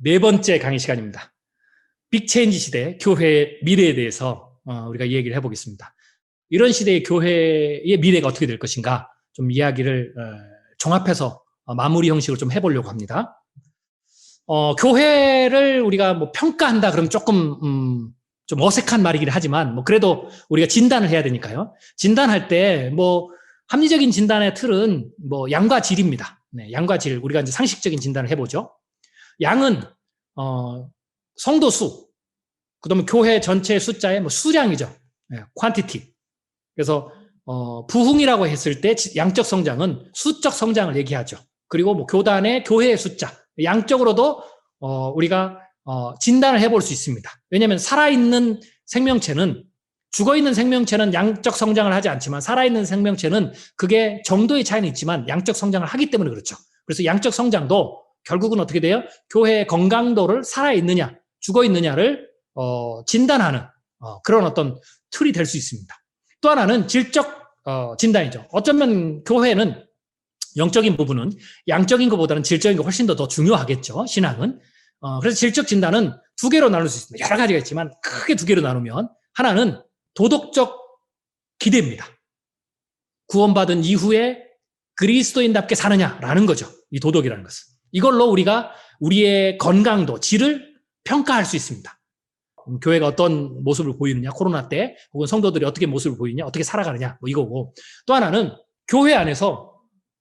네 번째 강의 시간입니다. 빅체인지 시대, 교회의 미래에 대해서 우리가 얘기를 해보겠습니다. 이런 시대의 교회의 미래가 어떻게 될 것인가 좀 이야기를 종합해서 마무리 형식으로 좀 해보려고 합니다. 교회를 우리가 뭐 평가한다 그러면 조금 좀 어색한 말이긴 하지만 뭐 그래도 우리가 진단을 해야 되니까요. 진단할 때 뭐 합리적인 진단의 틀은 뭐 양과 질입니다. 네, 양과 질. 우리가 이제 상식적인 진단을 해보죠. 양은 성도 수, 그다음에 교회 전체 숫자의 뭐 수량이죠. 네, quantity. 그래서 부흥이라고 했을 때 양적 성장은 수적 성장을 얘기하죠. 그리고 뭐 교회의 숫자, 양적으로도 우리가 진단을 해볼 수 있습니다. 왜냐하면 살아있는 생명체는, 죽어있는 생명체는 양적 성장을 하지 않지만 살아있는 생명체는 그게 정도의 차이는 있지만 양적 성장을 하기 때문에 그렇죠. 그래서 양적 성장도 결국은 어떻게 돼요? 교회의 건강도를 살아있느냐, 죽어있느냐를 진단하는 그런 어떤 틀이 될 수 있습니다. 또 하나는 질적 진단이죠. 어쩌면 교회는 영적인 부분은 양적인 것보다는 질적인 게 훨씬 더 중요하겠죠. 신앙은. 그래서 질적 진단은 두 개로 나눌 수 있습니다. 여러 가지가 있지만 크게 두 개로 나누면 하나는 도덕적 기대입니다. 구원받은 이후에 그리스도인답게 사느냐라는 거죠. 이 도덕이라는 것은. 이걸로 우리가 우리의 건강도, 질을 평가할 수 있습니다. 교회가 어떤 모습을 보이느냐, 코로나 때, 혹은 성도들이 어떻게 모습을 보이느냐, 어떻게 살아가느냐, 뭐 이거고. 또 하나는 교회 안에서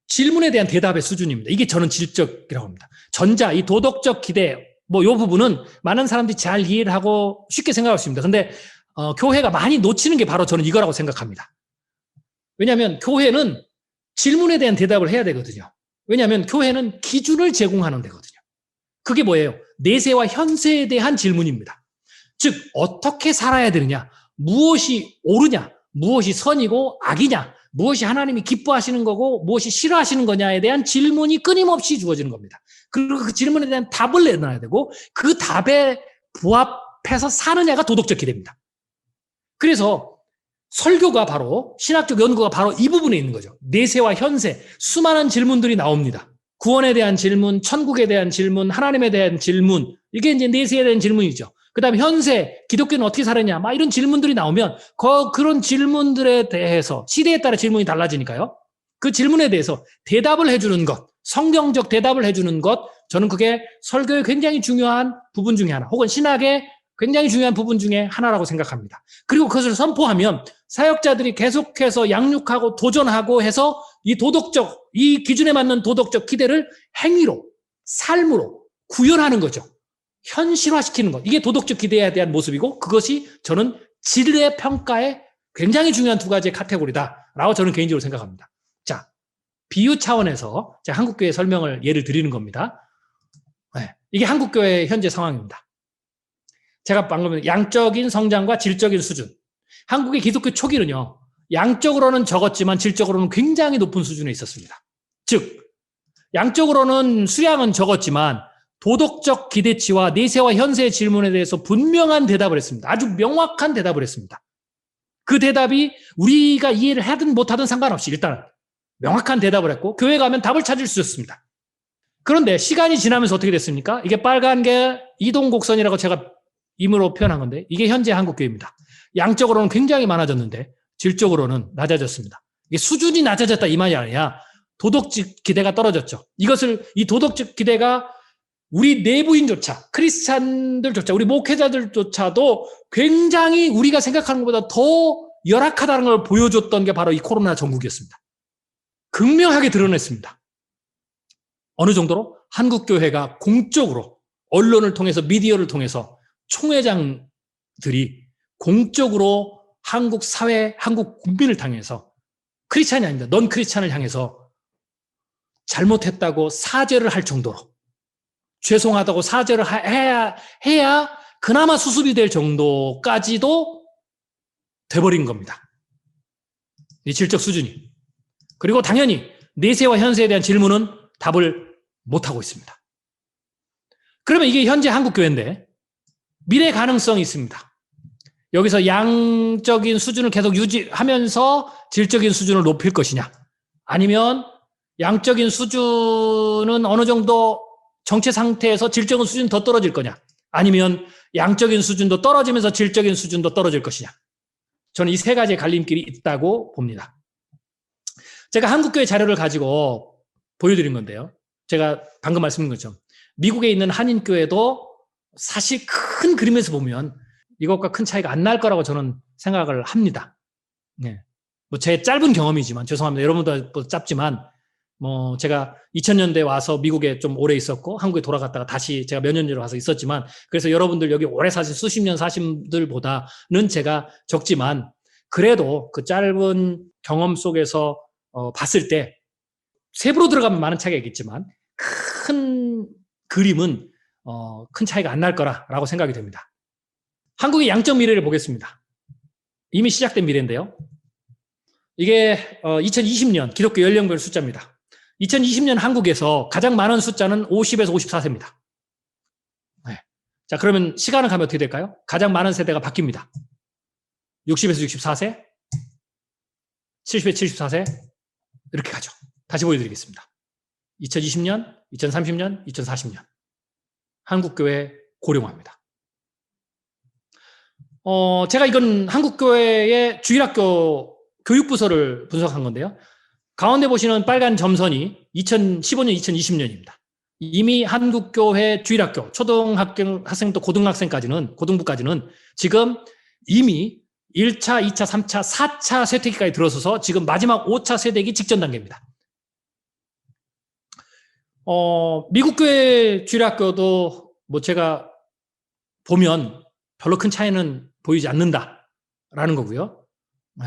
질문에 대한 대답의 수준입니다. 이게 저는 질적이라고 합니다. 전자, 이 도덕적 기대, 뭐 이 부분은 많은 사람들이 잘 이해를 하고 쉽게 생각할 수 있습니다. 근데 교회가 많이 놓치는 게 바로 저는 이거라고 생각합니다. 왜냐하면 교회는 질문에 대한 대답을 해야 되거든요. 왜냐하면 교회는 기준을 제공하는 데거든요. 그게 뭐예요? 내세와 현세에 대한 질문입니다. 즉 어떻게 살아야 되느냐, 무엇이 옳으냐, 무엇이 선이고 악이냐, 무엇이 하나님이 기뻐하시는 거고 무엇이 싫어하시는 거냐에 대한 질문이 끊임없이 주어지는 겁니다. 그리고 그 질문에 대한 답을 내놔야 되고 그 답에 부합해서 사느냐가 도덕적 기대입니다. 그래서 설교가 바로, 신학적 연구가 바로 이 부분에 있는 거죠. 내세와 현세, 수많은 질문들이 나옵니다. 구원에 대한 질문, 천국에 대한 질문, 하나님에 대한 질문, 이게 이제 내세에 대한 질문이죠. 그 다음에 현세, 기독교는 어떻게 살았냐, 막 이런 질문들이 나오면 그런 질문들에 대해서 시대에 따라 질문이 달라지니까요. 그 질문에 대해서 대답을 해주는 것, 성경적 대답을 해주는 것, 저는 그게 설교의 굉장히 중요한 부분 중에 하나, 혹은 신학의 굉장히 중요한 부분 중에 하나라고 생각합니다. 그리고 그것을 선포하면 사역자들이 계속해서 양육하고 도전하고 해서 이 기준에 맞는 도덕적 기대를 행위로, 삶으로 구현하는 거죠. 현실화시키는 것. 이게 도덕적 기대에 대한 모습이고 그것이 저는 질의 평가에 굉장히 중요한 두 가지의 카테고리다라고 저는 개인적으로 생각합니다. 자, 비유 차원에서 제가 한국교회 설명을 예를 드리는 겁니다. 네, 이게 한국교회의 현재 상황입니다. 제가 방금 양적인 성장과 질적인 수준. 한국의 기독교 초기는요, 양적으로는 적었지만 질적으로는 굉장히 높은 수준에 있었습니다. 즉, 양적으로는 수량은 적었지만 도덕적 기대치와 내세와 현세의 질문에 대해서 분명한 대답을 했습니다. 아주 명확한 대답을 했습니다. 그 대답이 우리가 이해를 하든 못하든 상관없이 일단 명확한 대답을 했고 교회 가면 답을 찾을 수 있었습니다. 그런데 시간이 지나면서 어떻게 됐습니까? 이게 빨간 게 이동곡선이라고 제가 임의로 표현한 건데 이게 현재 한국교회입니다. 양적으로는 굉장히 많아졌는데 질적으로는 낮아졌습니다. 이게 수준이 낮아졌다 이 말이 아니라 도덕적 기대가 떨어졌죠. 이 도덕적 기대가 우리 내부인조차, 크리스찬들조차, 우리 목회자들조차도 굉장히 우리가 생각하는 것보다 더 열악하다는 걸 보여줬던 게 바로 이 코로나 전국이었습니다. 극명하게 드러냈습니다. 어느 정도로? 한국교회가 공적으로 언론을 통해서 미디어를 통해서 총회장들이 공적으로 한국 사회, 한국 국민을 향해서 크리스찬이 아닙니다. 넌 크리스찬을 향해서 잘못했다고 사죄를 할 정도로 죄송하다고 사죄를 해야 그나마 수습이 될 정도까지도 돼버린 겁니다. 이 질적 수준이. 그리고 당연히 내세와 현세에 대한 질문은 답을 못하고 있습니다. 그러면 이게 현재 한국교회인데 미래 가능성이 있습니다. 여기서 양적인 수준을 계속 유지하면서 질적인 수준을 높일 것이냐, 아니면 양적인 수준은 어느 정도 정체 상태에서 질적인 수준 더 떨어질 거냐? 아니면 양적인 수준도 떨어지면서 질적인 수준도 떨어질 것이냐? 저는 이 세 가지의 갈림길이 있다고 봅니다. 제가 한국교회 자료를 가지고 보여드린 건데요. 제가 방금 말씀드린 것처럼 미국에 있는 한인교회도 사실 큰 그림에서 보면 이것과 큰 차이가 안 날 거라고 저는 생각을 합니다. 네. 뭐 제 짧은 경험이지만 죄송합니다. 여러분도 짧지만 뭐 제가 2000년대 와서 미국에 좀 오래 있었고 한국에 돌아갔다가 다시 제가 몇 년 전에 와서 있었지만 그래서 여러분들 여기 오래 사신 수십 년 사신 분들보다는 제가 적지만 그래도 그 짧은 경험 속에서 봤을 때 세부로 들어가면 많은 차이가 있겠지만 큰 그림은 큰 차이가 안 날 거라고 생각이 됩니다. 한국의 양적 미래를 보겠습니다. 이미 시작된 미래인데요. 이게 2020년 기독교 연령별 숫자입니다. 2020년 한국에서 가장 많은 숫자는 50에서 54세입니다. 네. 자, 그러면 시간을 가면 어떻게 될까요? 가장 많은 세대가 바뀝니다. 60에서 64세, 70에서 74세 이렇게 가죠. 다시 보여드리겠습니다. 2020년, 2030년, 2040년 한국교회 고령화입니다. 제가 이건 한국교회의 주일학교 교육부서를 분석한 건데요. 가운데 보시는 빨간 점선이 2015년, 2020년입니다. 이미 한국교회 주일학교, 초등학생부터 고등부까지는 지금 이미 1차, 2차, 3차, 4차 쇠퇴기까지 들어서서 지금 마지막 5차 쇠퇴기 직전 단계입니다. 미국 교회 주일학교도 뭐 제가 보면 별로 큰 차이는 보이지 않는다라는 거고요. 네.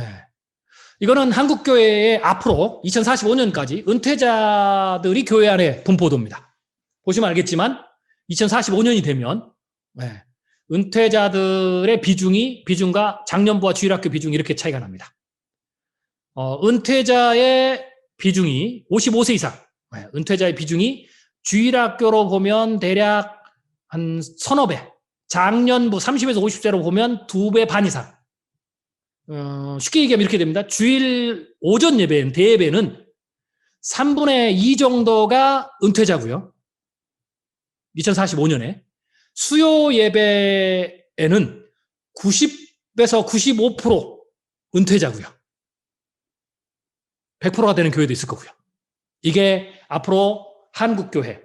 이거는 한국교회의 앞으로 2045년까지 은퇴자들이 교회 안에 분포도입니다. 보시면 알겠지만 2045년이 되면 네. 은퇴자들의 비중과 작년부와 주일학교 비중이 이렇게 차이가 납니다. 은퇴자의 비중이 55세 이상, 네. 은퇴자의 비중이 주일학교로 보면 대략 한 서너 배, 작년부 30에서 50세로 보면 2배 반 이상. 쉽게 얘기하면 이렇게 됩니다. 주일 오전 예배는, 대예배는 3분의 2 정도가 은퇴자고요. 2045년에. 수요 예배에는 90에서 95% 은퇴자고요. 100%가 되는 교회도 있을 거고요. 이게 앞으로 한국교회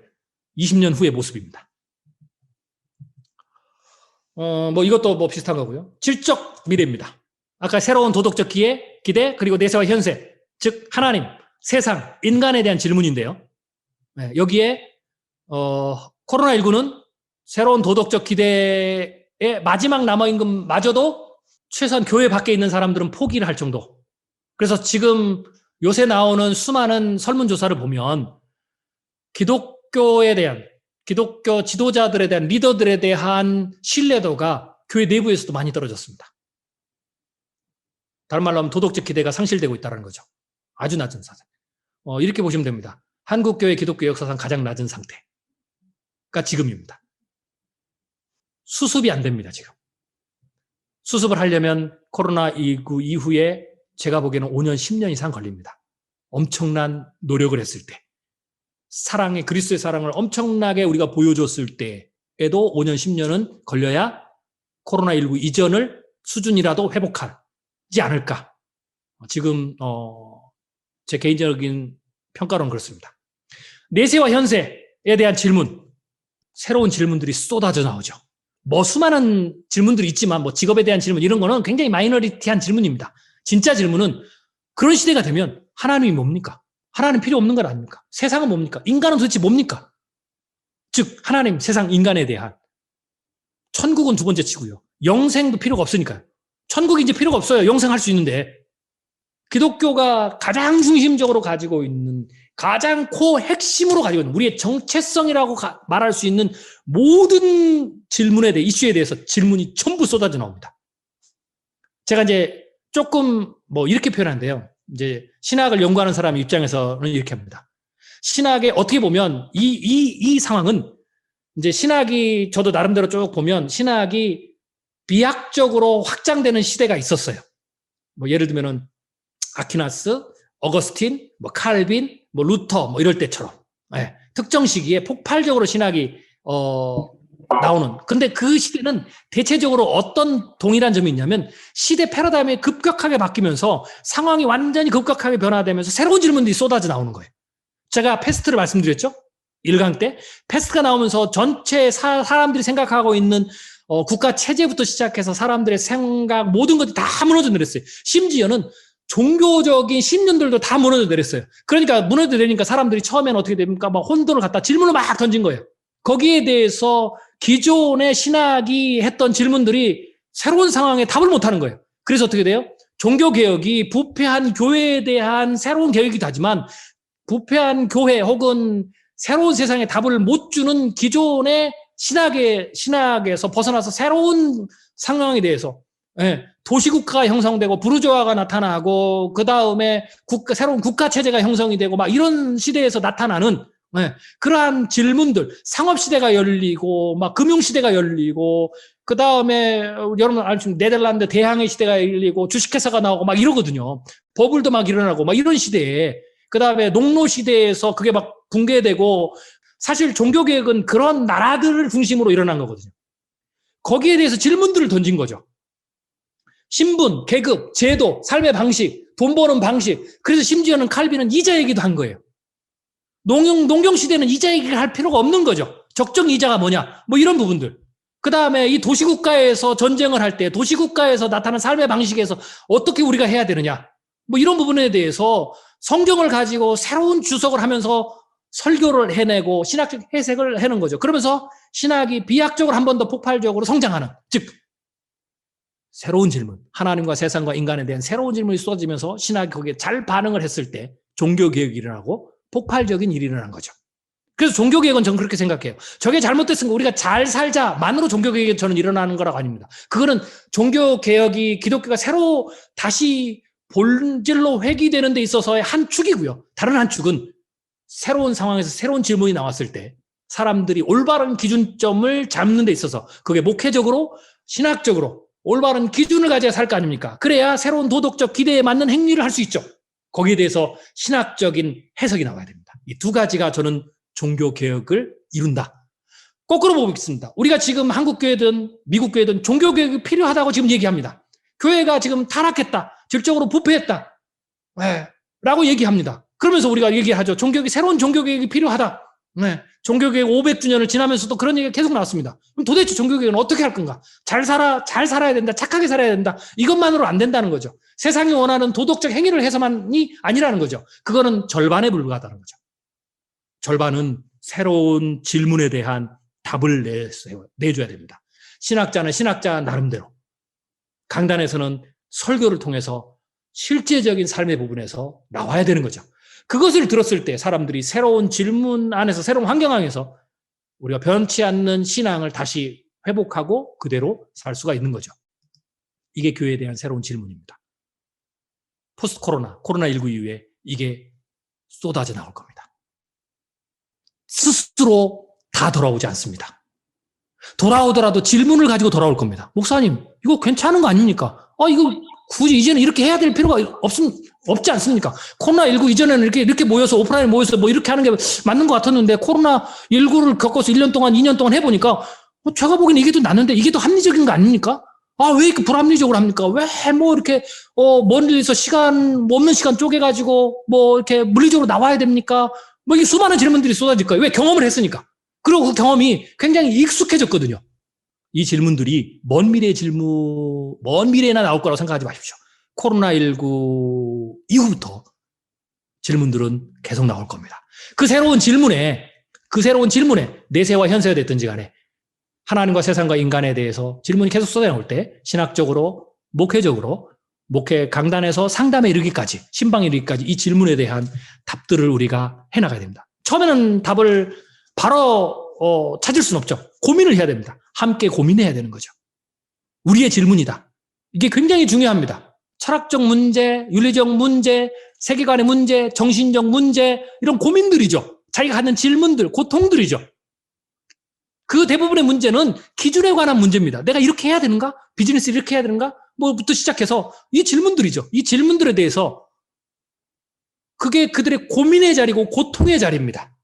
20년 후의 모습입니다. 뭐 이것도 뭐 비슷한 거고요. 질적 미래입니다. 아까 새로운 도덕적 기대, 그리고 내세와 현세, 즉 하나님, 세상, 인간에 대한 질문인데요. 네, 여기에 코로나19는 새로운 도덕적 기대의 마지막 남아있는마저도 최소한 교회 밖에 있는 사람들은 포기를 할 정도. 그래서 지금 요새 나오는 수많은 설문조사를 보면 기독교에 대한, 기독교 지도자들에 대한, 리더들에 대한 신뢰도가 교회 내부에서도 많이 떨어졌습니다. 다른 말로 하면 도덕적 기대가 상실되고 있다는 거죠. 아주 낮은 상태. 이렇게 보시면 됩니다. 한국교회 기독교 역사상 가장 낮은 상태가 지금입니다. 수습이 안 됩니다, 지금. 수습을 하려면 코로나19 이후에 제가 보기에는 5년, 10년 이상 걸립니다. 엄청난 노력을 했을 때. 그리스도의 사랑을 엄청나게 우리가 보여줬을 때에도 5년, 10년은 걸려야 코로나19 이전을 수준이라도 회복하지 않을까. 지금 제 개인적인 평가로는 그렇습니다. 내세와 현세에 대한 질문, 새로운 질문들이 쏟아져 나오죠. 뭐 수많은 질문들이 있지만 뭐 직업에 대한 질문 이런 거는 굉장히 마이너리티한 질문입니다. 진짜 질문은 그런 시대가 되면 하나님이 뭡니까? 하나님 필요 없는 건 아닙니까? 세상은 뭡니까? 인간은 도대체 뭡니까? 즉 하나님, 세상, 인간에 대한 천국은 두 번째 치고요. 영생도 필요가 없으니까요. 천국이 이제 필요가 없어요. 영생할 수 있는데. 기독교가 가장 중심적으로 가지고 있는, 가장 핵심으로 가지고 있는, 우리의 정체성이라고 말할 수 있는 모든 질문에 대해, 이슈에 대해서 질문이 전부 쏟아져 나옵니다. 제가 이제 조금 뭐 이렇게 표현하는데요. 이제 신학을 연구하는 사람 입장에서는 이렇게 합니다. 신학에 어떻게 보면 이 상황은 이제 신학이, 저도 나름대로 쭉 보면 신학이 비약적으로 확장되는 시대가 있었어요. 뭐 예를 들면은 아퀴나스, 어거스틴, 뭐 칼빈, 뭐 루터, 뭐 이럴 때처럼. 네. 특정 시기에 폭발적으로 신학이 나오는. 근데 그 시대는 대체적으로 어떤 동일한 점이 있냐면 시대 패러다임이 급격하게 바뀌면서 상황이 완전히 급격하게 변화되면서 새로운 질문들이 쏟아져 나오는 거예요. 제가 패스트를 말씀드렸죠? 1강 때 패스트가 나오면서 전체 사람들이 생각하고 있는 국가 체제부터 시작해서 사람들의 생각 모든 것이 다 무너져 내렸어요. 심지어는 종교적인 신념들도 다 무너져 내렸어요. 그러니까 무너져 내리니까 사람들이 처음에는 어떻게 됩니까? 막 혼돈을 갖다 질문을 막 던진 거예요. 거기에 대해서 기존의 신학이 했던 질문들이 새로운 상황에 답을 못하는 거예요. 그래서 어떻게 돼요? 종교개혁이 부패한 교회에 대한 새로운 개혁이기도 하지만 부패한 교회 혹은 새로운 세상에 답을 못 주는 기존의 신학에서 벗어나서 새로운 상황에 대해서 도시국가가 형성되고 부르주아가 나타나고 그 다음에 새로운 국가체제가 형성이 되고 막 이런 시대에서 나타나는 그러한 질문들, 상업시대가 열리고 막 금융시대가 열리고 그 다음에 여러분 알죠? 네덜란드 대항해 시대가 열리고 주식회사가 나오고 막 이러거든요. 버블도 막 일어나고 막 이런 시대에 그 다음에 농노 시대에서 그게 막 붕괴되고 사실 종교개혁은 그런 나라들을 중심으로 일어난 거거든요. 거기에 대해서 질문들을 던진 거죠. 신분, 계급, 제도, 삶의 방식, 돈 버는 방식. 그래서 심지어는 칼빈은 이자 얘기도 한 거예요. 농경 시대는 이자 얘기를 할 필요가 없는 거죠. 적정 이자가 뭐냐? 뭐 이런 부분들. 그 다음에 이 도시국가에서 전쟁을 할 때 도시국가에서 나타나는 삶의 방식에서 어떻게 우리가 해야 되느냐? 뭐 이런 부분에 대해서 성경을 가지고 새로운 주석을 하면서 설교를 해내고 신학적 해석을 해낸 거죠. 그러면서 신학이 비약적으로 한 번 더 폭발적으로 성장하는, 즉 새로운 질문, 하나님과 세상과 인간에 대한 새로운 질문이 쏟아지면서 신학이 거기에 잘 반응을 했을 때 종교개혁이 일어나고 폭발적인 일이 일어난 거죠. 그래서 종교개혁은 저는 그렇게 생각해요. 저게 잘못됐으니까 우리가 잘 살자만으로 종교개혁이 저는 일어나는 거라고 아닙니다. 그거는 종교개혁이 기독교가 새로 다시 본질로 회귀되는 데 있어서의 한 축이고요. 다른 한 축은 새로운 상황에서 새로운 질문이 나왔을 때 사람들이 올바른 기준점을 잡는 데 있어서 그게 목회적으로 신학적으로 올바른 기준을 가져야 살 거 아닙니까? 그래야 새로운 도덕적 기대에 맞는 행위를 할 수 있죠. 거기에 대해서 신학적인 해석이 나와야 됩니다. 이 두 가지가 저는 종교개혁을 이룬다. 거꾸로 보겠습니다. 우리가 지금 한국교회든 미국교회든 종교개혁이 필요하다고 지금 얘기합니다. 교회가 지금 타락했다. 질적으로 부패했다. 라고 얘기합니다. 그러면서 우리가 얘기하죠. 새로운 종교개혁이 필요하다. 종교개혁 500주년을 지나면서도 그런 얘기가 계속 나왔습니다. 그럼 도대체 종교개혁은 어떻게 할 건가? 잘 살아야 된다. 착하게 살아야 된다. 이것만으로 안 된다는 거죠. 세상이 원하는 도덕적 행위를 해서만이 아니라는 거죠. 그거는 절반에 불과하다는 거죠. 절반은 새로운 질문에 대한 답을 내줘야 됩니다. 신학자는 신학자 나름대로, 강단에서는 설교를 통해서 실제적인 삶의 부분에서 나와야 되는 거죠. 그것을 들었을 때 사람들이 새로운 질문 안에서, 새로운 환경 안에서 우리가 변치 않는 신앙을 다시 회복하고 그대로 살 수가 있는 거죠. 이게 교회에 대한 새로운 질문입니다. 포스트 코로나19 이후에 이게 쏟아져 나올 겁니다. 스스로 다 돌아오지 않습니다. 돌아오더라도 질문을 가지고 돌아올 겁니다. 목사님, 이거 괜찮은 거 아닙니까? 이거 굳이 이제는 이렇게 해야 될 필요가 없지 않습니까? 코로나19 이전에는 이렇게 모여서, 오프라인에 모여서 뭐 이렇게 하는 게 맞는 것 같았는데, 코로나19를 겪어서 1년 동안, 2년 동안 해보니까, 제가 보기엔 이게 더 낫는데, 이게 더 합리적인 거 아닙니까? 왜 이렇게 불합리적으로 합니까? 왜 뭐 이렇게, 먼 데서 없는 시간 쪼개가지고, 뭐 이렇게 물리적으로 나와야 됩니까? 뭐 이게 수많은 질문들이 쏟아질 거예요. 왜? 경험을 했으니까. 그리고 그 경험이 굉장히 익숙해졌거든요. 이 질문들이 먼 미래에나 나올 거라고 생각하지 마십시오. 코로나19 이후부터 질문들은 계속 나올 겁니다. 그 새로운 질문에 내세와 현세가 됐든지 간에 하나님과 세상과 인간에 대해서 질문이 계속 쏟아나올 때 신학적으로, 목회적으로, 목회 강단에서 상담에 이르기까지, 신방에 이르기까지 이 질문에 대한 답들을 우리가 해나가야 됩니다. 처음에는 답을 바로 찾을 수는 없죠. 고민을 해야 됩니다. 함께 고민해야 되는 거죠. 우리의 질문이다. 이게 굉장히 중요합니다. 철학적 문제, 윤리적 문제, 세계관의 문제, 정신적 문제, 이런 고민들이죠. 자기가 하는 질문들, 고통들이죠. 그 대부분의 문제는 기준에 관한 문제입니다. 내가 이렇게 해야 되는가? 비즈니스 이렇게 해야 되는가? 뭐부터 시작해서 이 질문들이죠. 이 질문들에 대해서 그게 그들의 고민의 자리고 고통의 자리입니다.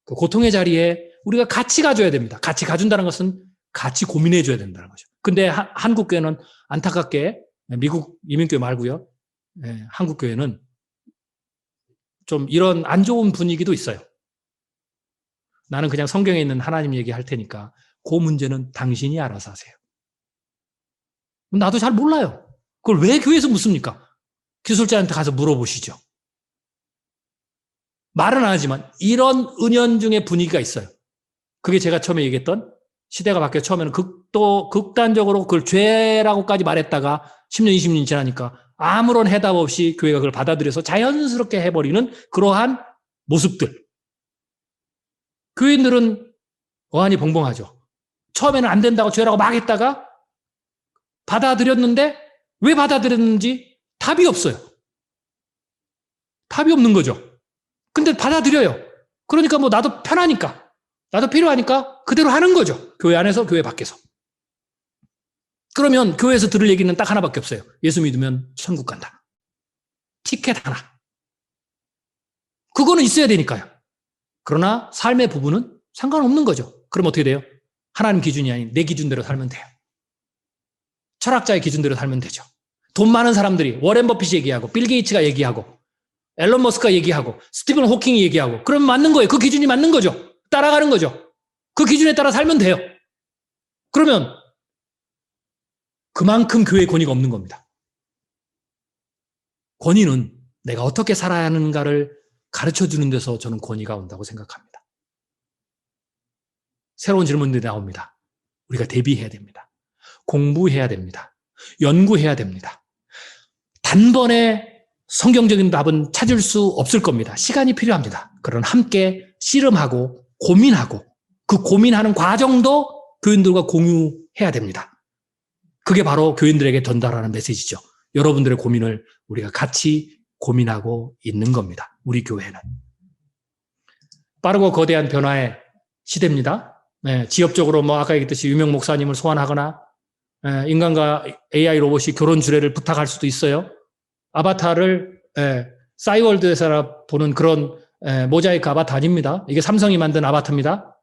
그 고통의 자리에 우리가 같이 가줘야 됩니다. 같이 가준다는 것은 같이 고민해줘야 된다는 거죠. 근데 한국 교회는 안타깝게 미국 이민교회 말고요. 한국 교회는 좀 이런 안 좋은 분위기도 있어요. 나는 그냥 성경에 있는 하나님 얘기할 테니까 그 문제는 당신이 알아서 하세요. 나도 잘 몰라요. 그걸 왜 교회에서 묻습니까? 기술자한테 가서 물어보시죠. 말은 안 하지만 이런 은연중의 분위기가 있어요. 그게 제가 처음에 얘기했던 시대가 바뀌어 처음에는 극단적으로 그걸 죄라고까지 말했다가 10년, 20년이 지나니까 아무런 해답 없이 교회가 그걸 받아들여서 자연스럽게 해버리는 그러한 모습들. 교인들은 어안이 벙벙하죠. 처음에는 안 된다고 죄라고 막 했다가 받아들였는데 왜 받아들였는지 답이 없어요. 답이 없는 거죠. 근데 받아들여요. 그러니까 뭐 나도 편하니까, 나도 필요하니까 그대로 하는 거죠. 교회 안에서, 교회 밖에서. 그러면 교회에서 들을 얘기는 딱 하나밖에 없어요. 예수 믿으면 천국 간다. 티켓 하나. 그거는 있어야 되니까요. 그러나 삶의 부분은 상관없는 거죠. 그럼 어떻게 돼요? 하나님 기준이 아닌 내 기준대로 살면 돼요. 철학자의 기준대로 살면 되죠. 돈 많은 사람들이 워렌 버핏이 얘기하고 빌 게이츠가 얘기하고 앨런 머스크가 얘기하고 스티븐 호킹이 얘기하고 그러면 맞는 거예요. 그 기준이 맞는 거죠. 따라가는 거죠. 그 기준에 따라 살면 돼요. 그러면 그만큼 교회의 권위가 없는 겁니다. 권위는 내가 어떻게 살아야 하는가를 가르쳐주는 데서 저는 권위가 온다고 생각합니다. 새로운 질문들이 나옵니다. 우리가 대비해야 됩니다. 공부해야 됩니다. 연구해야 됩니다. 단번에 성경적인 답은 찾을 수 없을 겁니다. 시간이 필요합니다. 그러나 함께 씨름하고 고민하고 그 고민하는 과정도 교인들과 공유해야 됩니다. 그게 바로 교인들에게 전달하는 메시지죠. 여러분들의 고민을 우리가 같이 고민하고 있는 겁니다. 우리 교회는. 빠르고 거대한 변화의 시대입니다. 지역적으로 뭐 아까 얘기했듯이 유명 목사님을 소환하거나 인간과 AI 로봇이 결혼 주례를 부탁할 수도 있어요. 아바타를 싸이월드에서 보는 그런 모자이크 아바타 아닙니다. 이게 삼성이 만든 아바타입니다.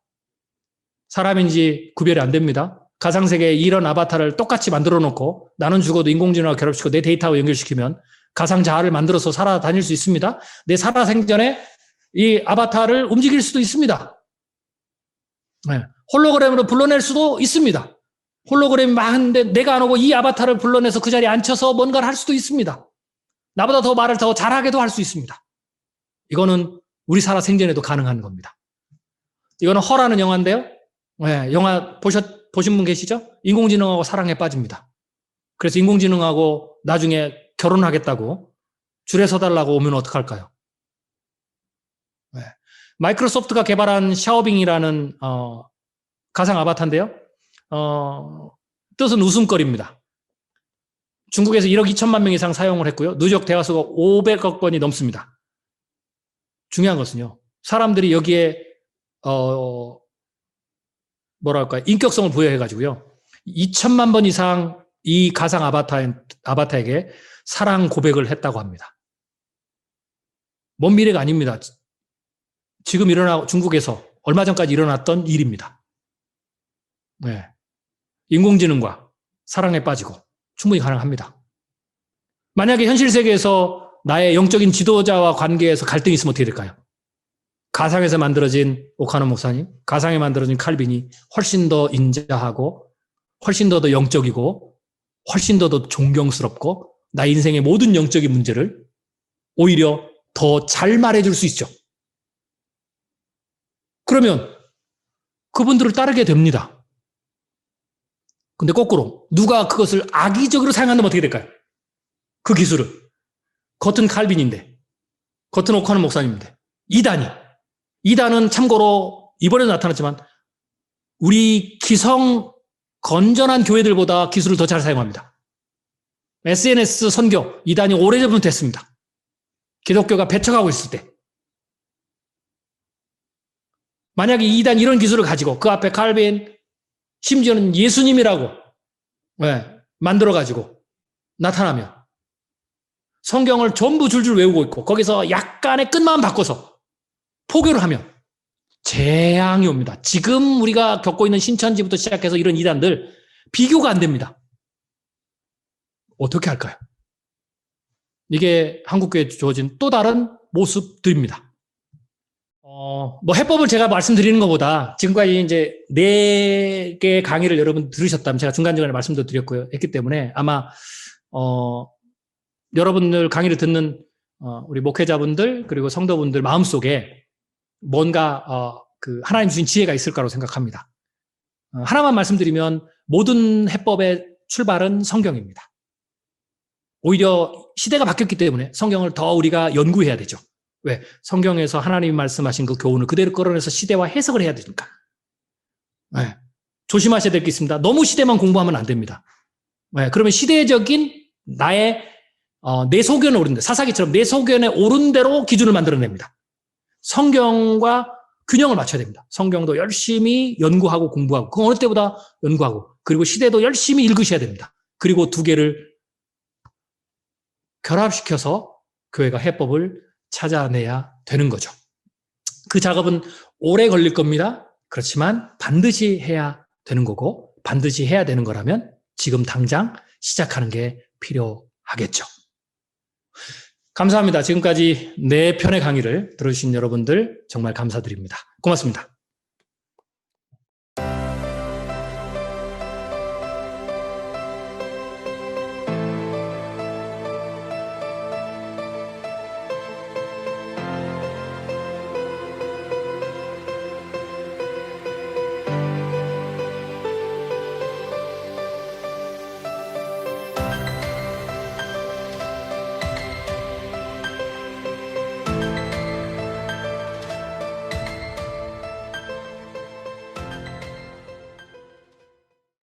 사람인지 구별이 안 됩니다. 가상세계에 이런 아바타를 똑같이 만들어 놓고 나는 죽어도 인공지능과 결합시키고 내 데이터와 연결시키면 가상 자아를 만들어서 살아다닐 수 있습니다. 내 살아생전에 이 아바타를 움직일 수도 있습니다. 홀로그램으로 불러낼 수도 있습니다. 홀로그램이 막 하는데 내가 안 오고 이 아바타를 불러내서 그 자리에 앉혀서 뭔가를 할 수도 있습니다. 나보다 더 말을 더 잘하게도 할 수 있습니다. 이거는 우리 살아생전에도 가능한 겁니다. 이거는 허라는 영화인데요. 영화 보신 분 계시죠? 인공지능하고 사랑에 빠집니다. 그래서 인공지능하고 나중에 결혼하겠다고 줄에 서달라고 오면 어떡할까요? 마이크로소프트가 개발한 샤오빙이라는 가상 아바타인데요. 뜻은 웃음거리입니다. 중국에서 1억 2천만 명 이상 사용을 했고요. 누적 대화수가 500억 건이 넘습니다. 중요한 것은요. 사람들이 여기에 뭐랄까 인격성을 부여해가지고요. 2천만 번 이상 이 가상 아바타에게 사랑 고백을 했다고 합니다. 먼 미래가 아닙니다. 지금 중국에서 얼마 전까지 일어났던 일입니다. 인공지능과 사랑에 빠지고 충분히 가능합니다. 만약에 현실 세계에서 나의 영적인 지도자와 관계에서 갈등이 있으면 어떻게 될까요? 가상에서 만들어진 오카노 목사님, 가상에 만들어진 칼빈이 훨씬 더 인자하고 훨씬 더 영적이고 훨씬 더 존경스럽고 나 인생의 모든 영적인 문제를 오히려 더 잘 말해줄 수 있죠. 그러면 그분들을 따르게 됩니다. 근데 거꾸로 누가 그것을 악의적으로 사용한다면 어떻게 될까요? 그 기술을. 겉은 칼빈인데 겉은 오카노 목사님인데 이단은 참고로 이번에도 나타났지만 우리 기성 건전한 교회들보다 기술을 더 잘 사용합니다. SNS 선교 이단이 오래전부터 됐습니다. 기독교가 배척하고 있을 때. 만약에 이단 이런 기술을 가지고 그 앞에 칼빈 심지어는 예수님이라고 만들어가지고 나타나면 성경을 전부 줄줄 외우고 있고 거기서 약간의 끝만 바꿔서 포교를 하면 재앙이 옵니다. 지금 우리가 겪고 있는 신천지부터 시작해서 이런 이단들 비교가 안 됩니다. 어떻게 할까요? 이게 한국교회에 주어진 또 다른 모습들입니다. 뭐 해법을 제가 말씀드리는 것보다 지금까지 이제 4개의 강의를 여러분 들으셨다면 제가 중간중간에 말씀도 드렸고요. 했기 때문에 아마 여러분들 강의를 듣는 우리 목회자분들 그리고 성도분들 마음속에 뭔가 그 하나님 주신 지혜가 있을 거라고 생각합니다. 하나만 말씀드리면 모든 해법의 출발은 성경입니다. 오히려 시대가 바뀌었기 때문에 성경을 더 우리가 연구해야 되죠. 왜? 성경에서 하나님이 말씀하신 그 교훈을 그대로 끌어내서 시대와 해석을 해야 되니까. 네. 조심하셔야 될 게 있습니다. 너무 시대만 공부하면 안 됩니다. 네. 그러면 시대적인 나의 내 소견에 오른 데, 사사기처럼 내 소견에 오른 대로 기준을 만들어냅니다. 성경과 균형을 맞춰야 됩니다. 성경도 열심히 연구하고 공부하고, 그 어느 때보다 연구하고, 그리고 시대도 열심히 읽으셔야 됩니다. 그리고 두 개를 결합시켜서 교회가 해법을 찾아내야 되는 거죠. 그 작업은 오래 걸릴 겁니다. 그렇지만 반드시 해야 되는 거고, 반드시 해야 되는 거라면 지금 당장 시작하는 게 필요하겠죠. 감사합니다. 지금까지 4편의 강의를 들어주신 여러분들 정말 감사드립니다. 고맙습니다.